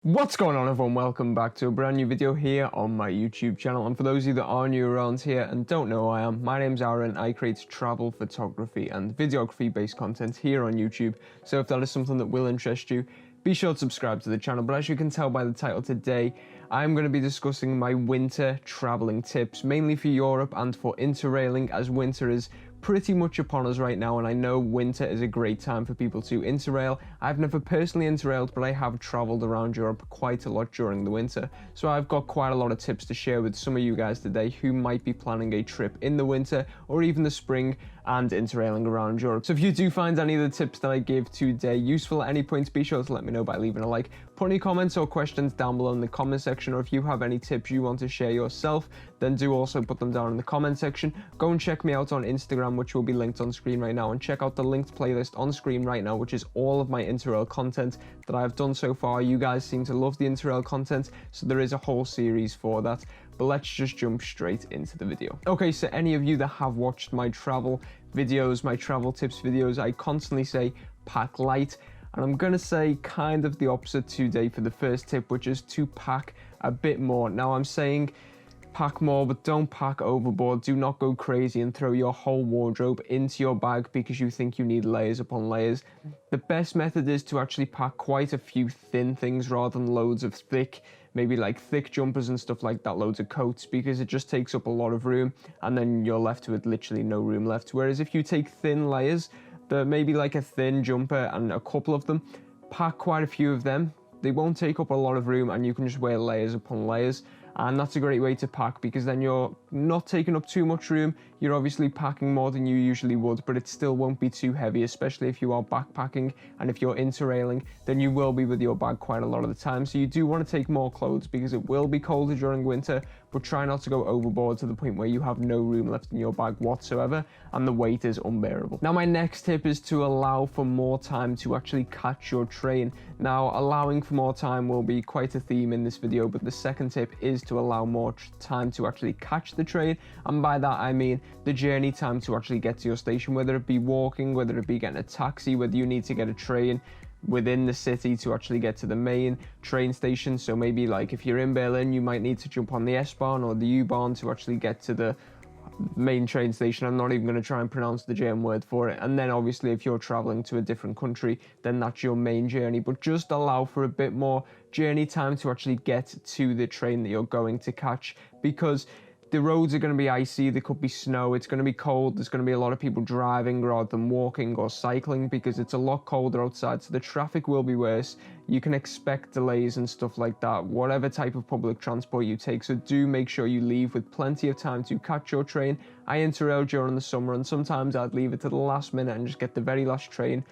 What's going on, everyone? Welcome back to a brand new video here on my YouTube channel. And for those of you that are new around here and don't know who I am, my name's Aaron. I create travel, photography and videography based content here on YouTube. So if that is something that will interest you, be sure to subscribe to the channel. But as you can tell by the title today, I'm going to be discussing my winter traveling tips, mainly for Europe and for interrailing, as winter is pretty much upon us right now, and I know winter is a great time for people to interrail. I've never personally interrailed, but I have traveled around Europe quite a lot during the winter, so I've got quite a lot of tips to share with some of you guys today who might be planning a trip in the winter or even the spring and interrailing around Europe. So if you do find any of the tips that I give today useful at any point, be sure to let me know by leaving a like. Put any comments or questions down below in the comment section, or if you have any tips you want to share yourself, then do also put them down in the comment section. Go and check me out on Instagram, which will be linked on screen right now, and check out the linked playlist on screen right now, which is all of my interrail content that I've done so far. You guys seem to love the interrail content, so there is a whole series for that. But let's just jump straight into the video. Okay, so any of you that have watched my travel videos, my travel tips videos, I constantly say pack light. And I'm going to say kind of the opposite today for the first tip, which is to pack a bit more. Now I'm saying pack more, but don't pack overboard. Do not go crazy and throw your whole wardrobe into your bag because you think you need layers upon layers. The best method is to actually pack quite a few thin things rather than loads of thick, maybe like thick jumpers and stuff like that, loads of coats, because it just takes up a lot of room and then you're left with literally no room left. Whereas if you take thin layers, maybe like a thin jumper and a couple of them, pack quite a few of them. They won't take up a lot of room and you can just wear layers upon layers. And that's a great way to pack because then you're not taking up too much room. You're obviously packing more than you usually would, but it still won't be too heavy, especially if you are backpacking. And if you're interrailing, then you will be with your bag quite a lot of the time. So you do want to take more clothes because it will be colder during winter, but try not to go overboard to the point where you have no room left in your bag whatsoever and the weight is unbearable. Now my next tip is to allow for more time to actually catch your train. Now allowing for more time will be quite a theme in this video, but the second tip is to allow more time to actually catch the train, and by that I mean the journey time to actually get to your station, whether it be walking, whether it be getting a taxi, whether you need to get a train within the city to actually get to the main train station. So maybe like if you're in Berlin, you might need to jump on the S-Bahn or the U-Bahn to actually get to the main train station. I'm not even going to try and pronounce the German word for it. And then obviously if you're traveling to a different country, then that's your main journey, but just allow for a bit more journey time to actually get to the train that you're going to catch, because the roads are going to be icy, there could be snow, it's going to be cold, there's going to be a lot of people driving rather than walking or cycling because it's a lot colder outside, so the traffic will be worse. You can expect delays and stuff like that, whatever type of public transport you take, so do make sure you leave with plenty of time to catch your train. I interrail during the summer and sometimes I'd leave it to the last minute and just get the very last train,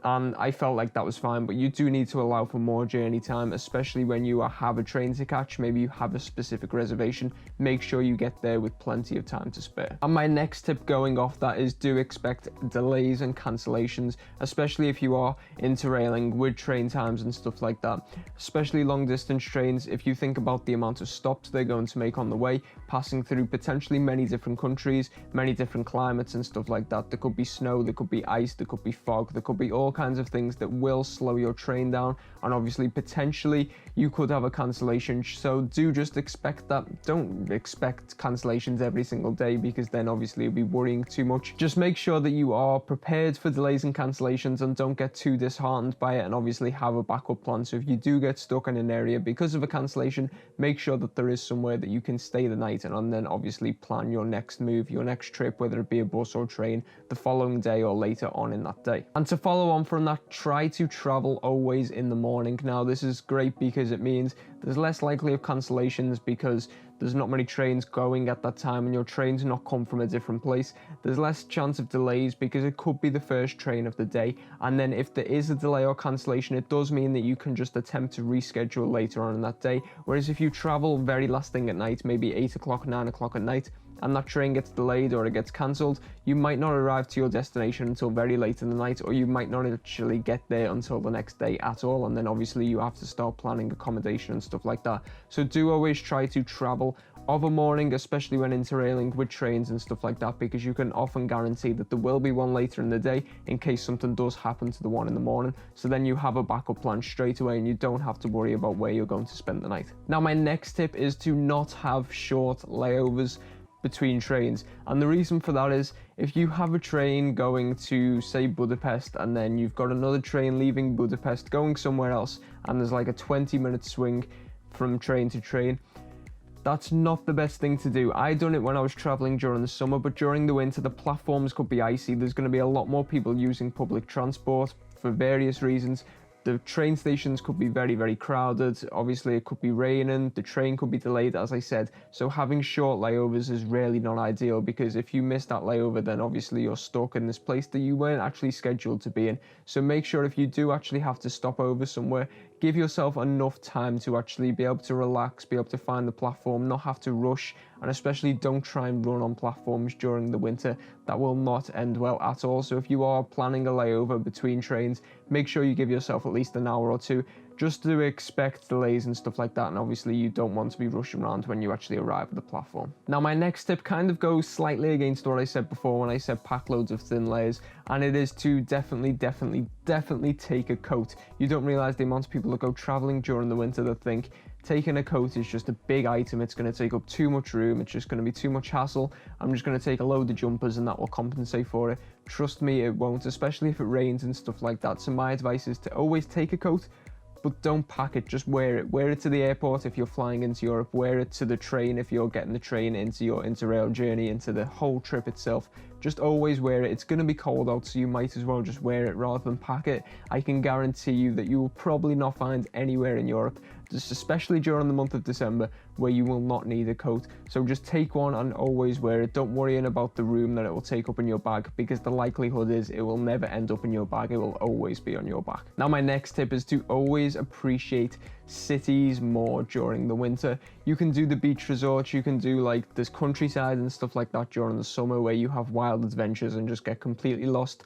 and I felt like that was fine. But you do need to allow for more journey time, especially when you have a train to catch. Maybe you have a specific reservation, make sure you get there with plenty of time to spare. And my next tip going off that is do expect delays and cancellations, especially if you are interrailing with train times and stuff like that, especially long distance trains. If you think about the amount of stops they're going to make on the way, passing through potentially many different countries, many different climates and stuff like that, there could be snow, there could be ice, there could be fog, there could be all kinds of things that will slow your train down, and obviously potentially you could have a cancellation. So do just expect that. Don't expect cancellations every single day because then obviously you'll be worrying too much. Just make sure that you are prepared for delays and cancellations and don't get too disheartened by it, and obviously have a backup plan. So if you do get stuck in an area because of a cancellation, make sure that there is somewhere that you can stay the night and then obviously plan your next move, your next trip, whether it be a bus or train, the following day or later on in that day. And to follow on from that, try to travel always in the morning. Now this is great because it means there's less likely of cancellations because there's not many trains going at that time and your train's not come from a different place. There's less chance of delays because it could be the first train of the day, and then if there is a delay or cancellation, it does mean that you can just attempt to reschedule later on in that day. Whereas if you travel very last thing at night, maybe 8 o'clock, 9 o'clock at night, and that train gets delayed or it gets cancelled, you might not arrive to your destination until very late in the night, or you might not actually get there until the next day at all, and then obviously you have to start planning accommodation and stuff like that. So do always try to travel of a morning, especially when interrailing with trains and stuff like that, because you can often guarantee that there will be one later in the day in case something does happen to the one in the morning. So then you have a backup plan straight away and you don't have to worry about where you're going to spend the night. Now, my next tip is to not have short layovers between trains, and the reason for that is if you have a train going to, say, Budapest, and then you've got another train leaving Budapest going somewhere else, and there's like a 20-minute swing from train to train, that's not the best thing to do. I done it when I was traveling during the summer, but during the winter the platforms could be icy. There's going to be a lot more people using public transport for various reasons. The train stations could be very, very crowded. Obviously, it could be raining. The train could be delayed, as I said. So having short layovers is really not ideal, because if you miss that layover, then obviously you're stuck in this place that you weren't actually scheduled to be in. So make sure if you do actually have to stop over somewhere, give yourself enough time to actually be able to relax, be able to find the platform, not have to rush, and especially don't try and run on platforms during the winter. That will not end well at all. So if you are planning a layover between trains, make sure you give yourself at least an hour or two just to expect delays and stuff like that, and obviously you don't want to be rushing around when you actually arrive at the platform. Now, my next tip kind of goes slightly against what I said before when I said pack loads of thin layers, and it is to definitely take a coat. You don't realize the amount of people that go traveling during the winter that think taking a coat is just a big item, it's going to take up too much room, it's just going to be too much hassle, I'm just going to take a load of jumpers and that will compensate for it. Trust me, it won't, especially if it rains and stuff like that. So my advice is to always take a coat, but don't pack it, just wear it. Wear it to the airport if you're flying into Europe, wear it to the train if you're getting the train into your Interrail journey, into the whole trip itself. Just always wear it. It's going to be cold out, so you might as well just wear it rather than pack it. I can guarantee you that you will probably not find anywhere in Europe, just especially during the month of December, where you will not need a coat. So just take one and always wear it. Don't worry about the room that it will take up in your bag, because the likelihood is it will never end up in your bag. It will always be on your back. Now, my next tip is to always appreciate cities more during the winter. You can do the beach resorts, you can do like this countryside and stuff like that during the summer, where you have wild adventures and just get completely lost.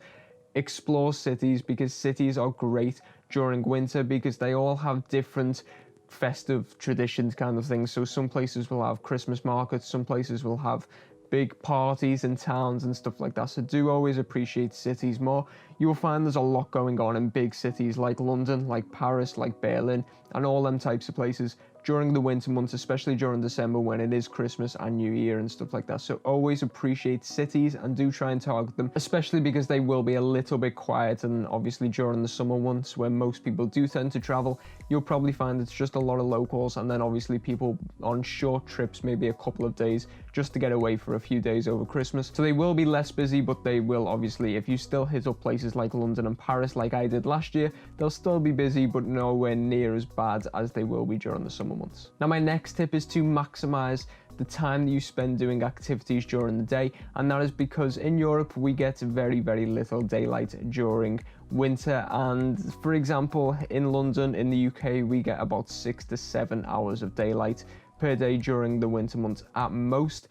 Explore cities, because cities are great during winter because they all have different festive traditions kind of things. So some places will have Christmas markets, some places will have big parties in towns and stuff like that. So do always appreciate cities more. You will find there's a lot going on in big cities like London, like Paris, like Berlin, and all them types of places during the winter months, especially during December when it is Christmas and New Year and stuff like that. So always appreciate cities and do try and target them, especially because they will be a little bit quiet. And obviously during the summer months when most people do tend to travel, you'll probably find it's just a lot of locals, and then obviously people on short trips, maybe a couple of days, just to get away for a few days over Christmas. So they will be less busy, but they will obviously, if you still hit up places like London and Paris like I did last year, they'll still be busy, but nowhere near as bad as they will be during the summer months. Now, my next tip is to maximize the time that you spend doing activities during the day, and that is because in Europe we get very, very little daylight during winter. And for example, in London, in the UK, we get about 6 to 7 hours of daylight per day during the winter months at most.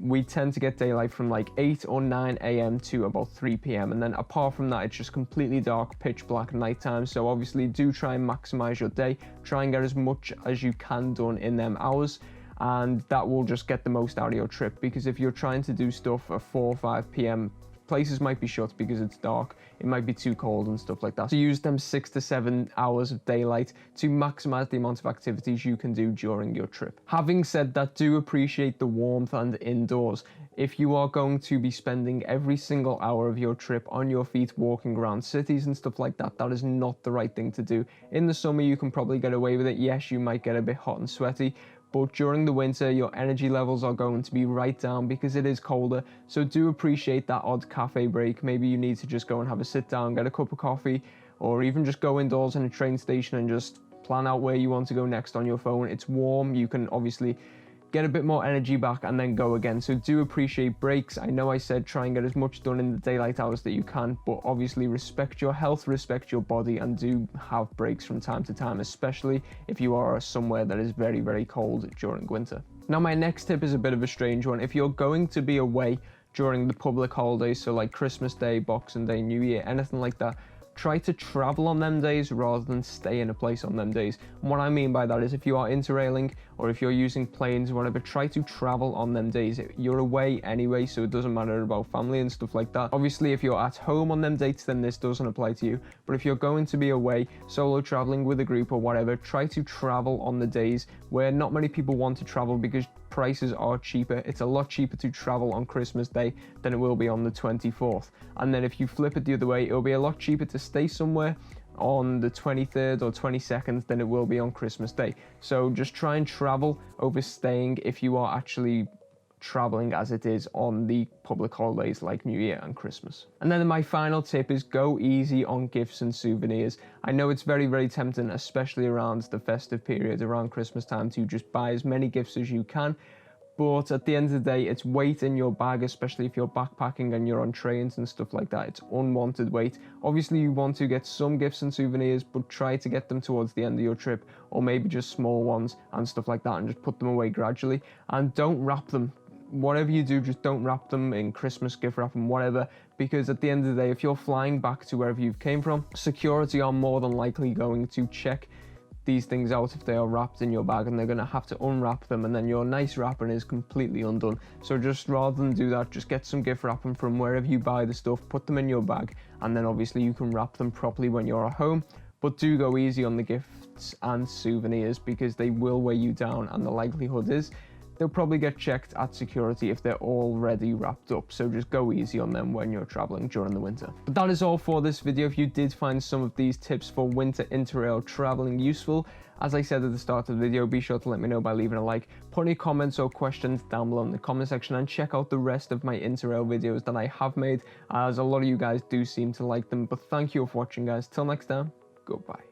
We tend to get daylight from like 8 or 9 a.m. to about 3 p.m. And then apart from that, it's just completely dark, pitch black nighttime. So obviously do try and maximize your day. Try and get as much as you can done in them hours, and that will just get the most out of your trip. Because if you're trying to do stuff at 4 or 5 p.m, places might be shut because it's dark, it might be too cold and stuff like that. So use them 6 to 7 hours of daylight to maximize the amount of activities you can do during your trip. Having said that, do appreciate the warmth and indoors. If you are going to be spending every single hour of your trip on your feet walking around cities and stuff like that, that is not the right thing to do. In the summer you can probably get away with it. Yes, you might get a bit hot and sweaty, but during the winter, your energy levels are going to be right down because it is colder. So do appreciate that odd cafe break. Maybe you need to just go and have a sit down, get a cup of coffee, or even just go indoors in a train station and just plan out where you want to go next on your phone. It's warm. You can obviously get a bit more energy back and then go again. So do appreciate breaks. I know I said try and get as much done in the daylight hours that you can, but obviously respect your health, respect your body, and do have breaks from time to time, especially if you are somewhere that is very, very cold during winter. Now, my next tip is a bit of a strange one. If you're going to be away during the public holidays, so like Christmas Day, Boxing Day, New Year, anything like that, try to travel on them days rather than stay in a place on them days. And what I mean by that is if you are interrailing or if you're using planes or whatever, try to travel on them days. You're away anyway, so it doesn't matter about family and stuff like that. Obviously, if you're at home on them dates, then this doesn't apply to you. But if you're going to be away, solo traveling with a group or whatever, try to travel on the days where not many people want to travel because prices are cheaper. It's a lot cheaper to travel on Christmas Day than it will be on the 24th. And then if you flip it the other way, it'll be a lot cheaper to stay somewhere on the 23rd or 22nd than it will be on Christmas Day. So just try and travel over staying if you are actually traveling as it is on the public holidays like New Year and Christmas. And then my final tip is go easy on gifts and souvenirs. I know it's very, very tempting, especially around the festive period, around Christmas time, to just buy as many gifts as you can. But at the end of the day, it's weight in your bag, especially if you're backpacking and you're on trains and stuff like that. It's unwanted weight. Obviously, you want to get some gifts and souvenirs, but try to get them towards the end of your trip, or maybe just small ones and stuff like that, and just put them away gradually. And don't wrap them. Whatever you do, just don't wrap them in Christmas gift wrap and whatever, because at the end of the day, if you're flying back to wherever you came from, security are more than likely going to check these things out if they are wrapped in your bag, and they're going to have to unwrap them, and then your nice wrapping is completely undone. So just rather than do that, just get some gift wrapping from wherever you buy the stuff, put them in your bag, and then obviously you can wrap them properly when you're at home. But do go easy on the gifts and souvenirs because they will weigh you down, and the likelihood is they'll probably get checked at security if they're already wrapped up. So just go easy on them when you're traveling during the winter. But that is all for this video. If you did find some of these tips for winter interrail traveling useful, as I said at the start of the video, be sure to let me know by leaving a like, put any comments or questions down below in the comment section, and check out the rest of my interrail videos that I have made, as a lot of you guys do seem to like them. But thank you for watching, guys. Till next time, goodbye.